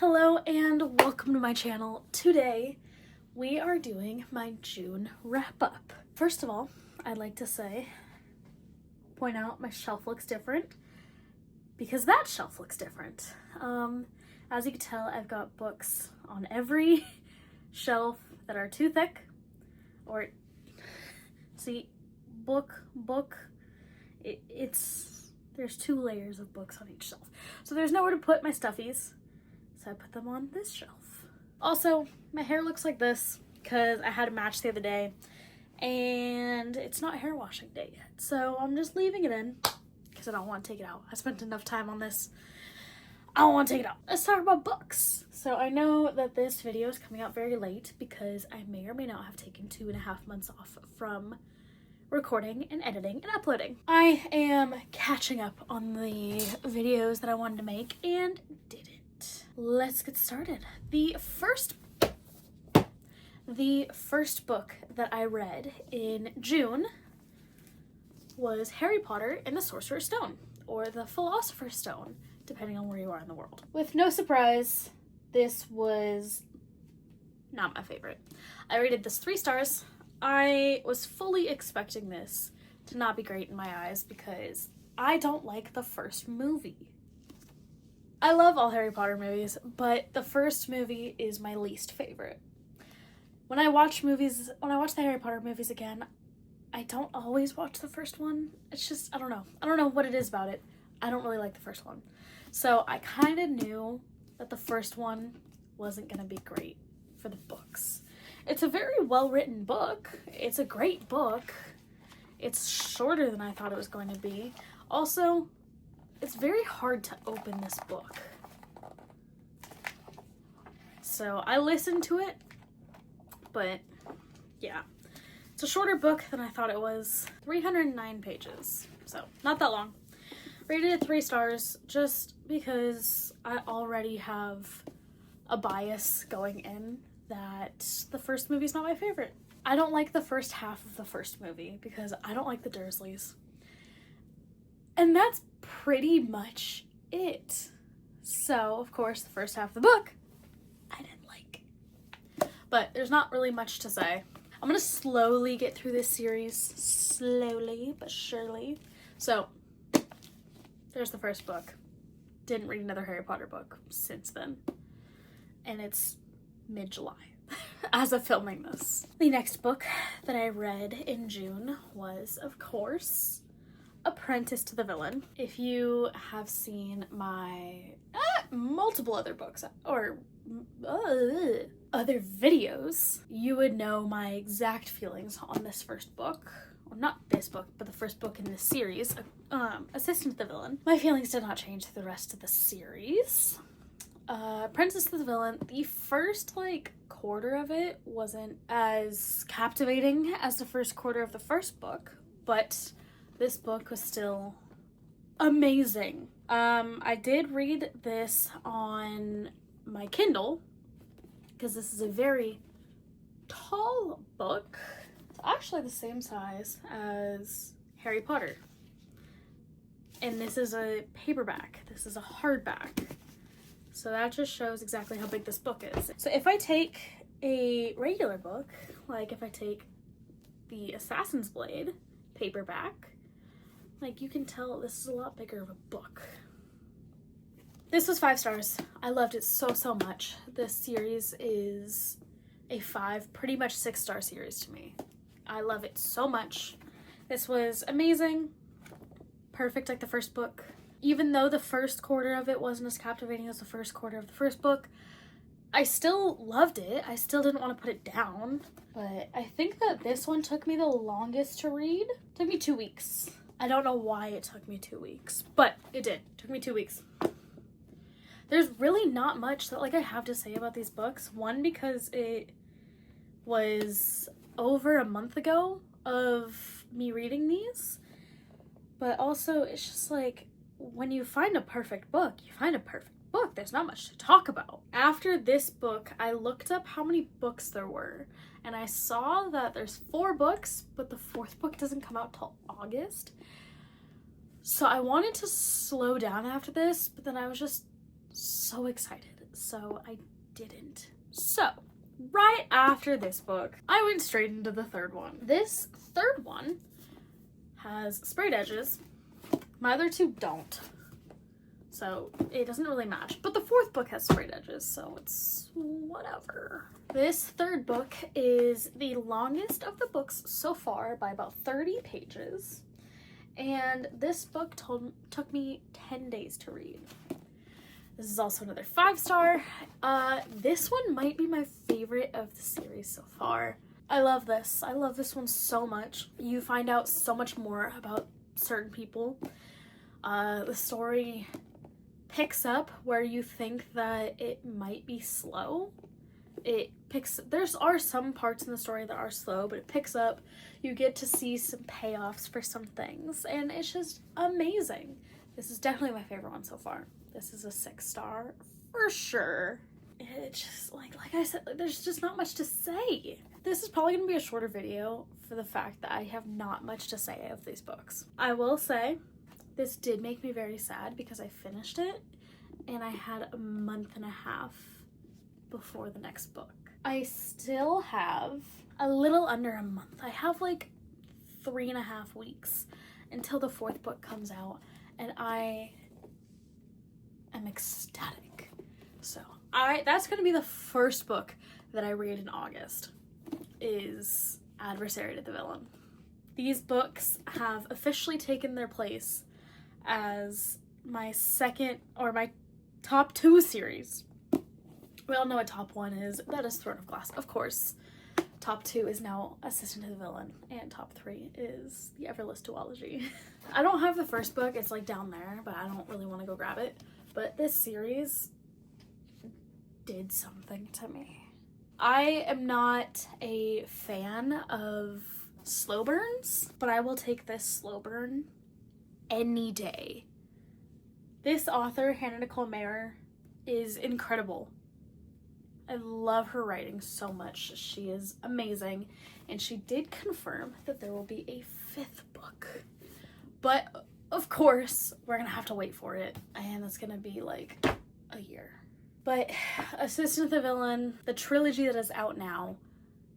Hello and welcome to my channel. Today we are doing my June wrap up. First of all, I'd like to point out my shelf looks different because that shelf looks different. As you can tell, I've got books on every shelf that are too thick or see there's 2 layers of books on each shelf. So there's nowhere to put my stuffies. So I put them on this shelf. Also, my hair looks like this because I had a match the other day and it's not hair washing day yet. So I'm just leaving it in because I don't want to take it out. I spent enough time on this. I don't want to take it out. Let's talk about books. So I know that this video is coming out very late because I may or may not have taken 2.5 months off from recording and editing and uploading. I am catching up on the videos that I wanted to make and didn't. Let's get started. The first book that I read in June was Harry Potter and the Sorcerer's Stone, or the Philosopher's Stone, depending on where you are in the world. With no surprise, this was not my favorite. I rated this 3 stars. I was fully expecting this to not be great in my eyes because I don't like the first movie. I love all Harry Potter movies, but the first movie is my least favorite. When I watch the Harry Potter movies again, I don't always watch the first one. It's just, I don't know what it is about it. I don't really like the first one. So I kind of knew that the first one wasn't going to be great for the books. It's a very well-written book. It's a great book. It's shorter than I thought it was going to be. Also, it's very hard to open this book. So I listened to it, but yeah. It's a shorter book than I thought it was. 309 pages, so not that long. Rated it 3 stars just because I already have a bias going in that the first movie's not my favorite. I don't like the first half of the first movie because I don't like the Dursleys. And that's pretty much it. So, of course, the first half of the book, I didn't like. But there's not really much to say. I'm gonna slowly get through this series, slowly but surely. So, there's the first book. Didn't read another Harry Potter book since then. And it's mid-July as of filming this. The next book that I read in June was, of course, Apprentice to the Villain. If you have seen my multiple other books or other videos, you would know my exact feelings on this first book. Well, not this book, but the first book in this series, Assistant to the Villain. My feelings did not change through the rest of the series. Apprentice to the Villain, the first quarter of it wasn't as captivating as the first quarter of the first book, but this book was still amazing. I did read this on my Kindle because this is a very tall book. It's actually the same size as Harry Potter. And this is a paperback. This is a hardback. So that just shows exactly how big this book is. So if I take a regular book, like if I take the Assassin's Blade paperback, you can tell this is a lot bigger of a book. This was 5 stars. I loved it so much. This series is a 5, pretty much 6-star series to me. I love it so much. This was amazing. Perfect like the first book. Even though the first quarter of it wasn't as captivating as the first quarter of the first book, I still loved it. I still didn't want to put it down. But I think that this one took me the longest to read. It took me 2 weeks. I don't know why it took me 2 weeks, but it did. It took me 2 weeks. There's really not much that I have to say about these books. One, because it was over a month ago of me reading these. But also, it's just when you find a perfect book, you find a perfect book. There's not much to talk about. After this book, I looked up how many books there were, and I saw that there's 4 books, but the 4th book doesn't come out till August. So I wanted to slow down after this, but then I was just so excited. so I didn't. So, right after this book, I went straight into the third one. This third one has sprayed edges. My other two don't. So it doesn't really match. But the fourth book has sprayed edges, so it's whatever. This third book is the longest of the books so far by about 30 pages. And this book took me 10 days to read. This is also another 5-star. This one might be my favorite of the series so far. I love this. I love this one so much. You find out so much more about certain people. The story picks up where you think that it might be slow. There are some parts in the story that are slow, but it picks up. You get to see some payoffs for some things, and it's just amazing. This is definitely my favorite one so far. This is a 6-star for sure. It's just like I said, there's just not much to say. This is probably gonna be a shorter video for the fact that I have not much to say of these books. I will say, this did make me very sad because I finished it and I had a month and a half before the next book. I still have a little under a month. I have like 3.5 weeks until the fourth book comes out, and I am ecstatic. So that's gonna be the first book that I read in August, is Adversary to the Villain. These books have officially taken their place as my second or my top 2 series. We all know what top 1 is. That is Throne of Glass, of course. Top 2 is now Assistant to the Villain, and top 3 is the Everlist Duology. I don't have the first book, it's like down there, but I don't really want to go grab it. But this series did something to me. I am not a fan of slow burns, but I will take this slow burn any day. This author, Hannah Nicole Mayer, is incredible. I love her writing so much. She is amazing, and she did confirm that there will be a 5th book. But of course, we're gonna have to wait for it, and it's gonna be like a year. But Assistant to the Villain, the trilogy that is out now,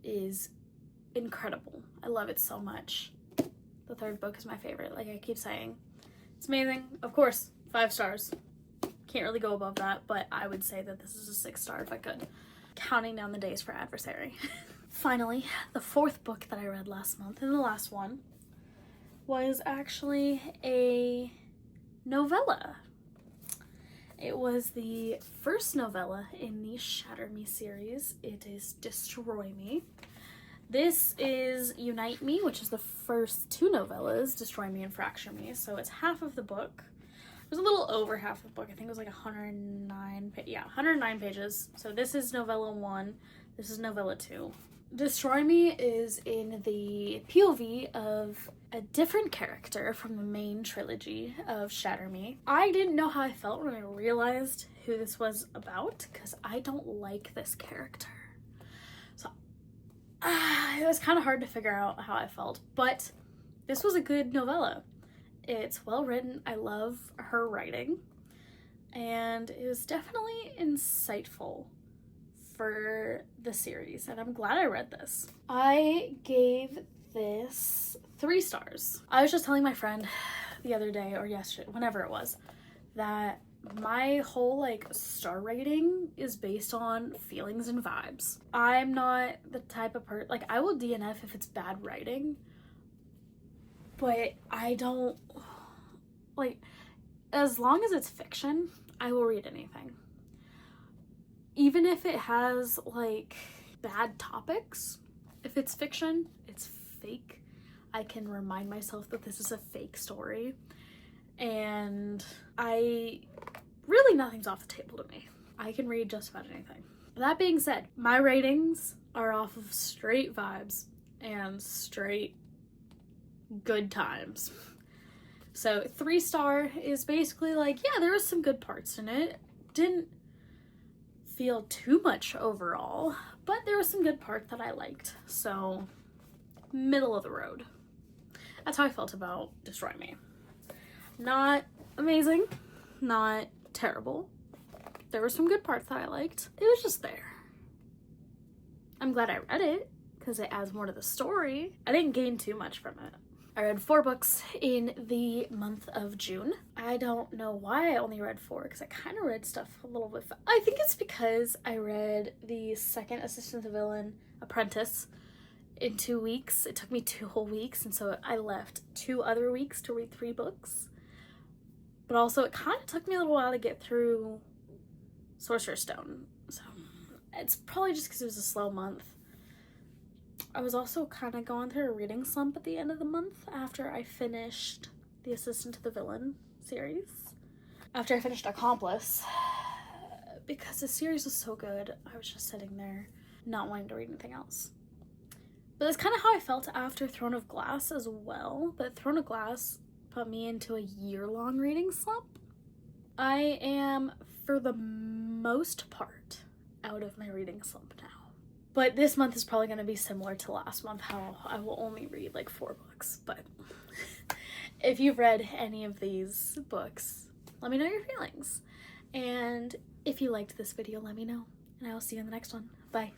is incredible. I love it so much. The 3rd book is my favorite, like I keep saying. It's amazing. Of course, 5 stars. Can't really go above that, but I would say that this is a 6-star if I could. Counting down the days for Adversary. Finally, the 4th book that I read last month, and the last one, was actually a novella. It was the first novella in the Shatter Me series. It is Destroy Me. This is Unite Me, which is the first 2 novellas, Destroy Me and Fracture Me, so it's half of the book. It was a little over half the book. I think it was like 109 pages. So this is novella 1. This is novella 2. Destroy Me is in the POV of a different character from the main trilogy of Shatter Me. I didn't know how I felt when I realized who this was about, because I don't like this character. So it was kind of hard to figure out how I felt, but this was a good novella. It's well written. I love her writing, and it was definitely insightful for the series, and I'm glad I read this. I gave this 3 stars. I was just telling my friend the other day, or yesterday, whenever it was, that my whole like star rating is based on feelings and vibes. I'm not the type of person, like I will DNF if it's bad writing, but I don't, like, as long as it's fiction, I will read anything. Even if it has, like, bad topics, if it's fiction, it's fake. I can remind myself that this is a fake story. And nothing's off the table to me. I can read just about anything. That being said, my ratings are off of straight vibes and straight good times. So 3-star is basically like, yeah, there was some good parts in it. Didn't feel too much overall, but there was some good part that I liked. So middle of the road. That's how I felt about Destroy Me. Not amazing, not terrible. There were some good parts that I liked. It was just there. I'm glad I read it because it adds more to the story. I didn't gain too much from it. I read 4 books in the month of June. I don't know why I only read 4 because I kind of read stuff a little bit. I think it's because I read the second Assistant to the Villain Apprentice in 2 weeks. It took me 2 whole weeks, and so I left 2 other weeks to read 3 books. But also it kind of took me a little while to get through Sorcerer's Stone. So it's probably just because it was a slow month. I was also kind of going through a reading slump at the end of the month after I finished the Assistant to the Villain series. After I finished Accomplice, because the series was so good, I was just sitting there not wanting to read anything else. But that's kind of how I felt after Throne of Glass as well. But Throne of Glass put me into a year-long reading slump. I am, for the most part, out of my reading slump now. But this month is probably going to be similar to last month, how I will only read like 4 books. But if you've read any of these books, let me know your feelings. And if you liked this video, let me know. And I will see you in the next one. Bye.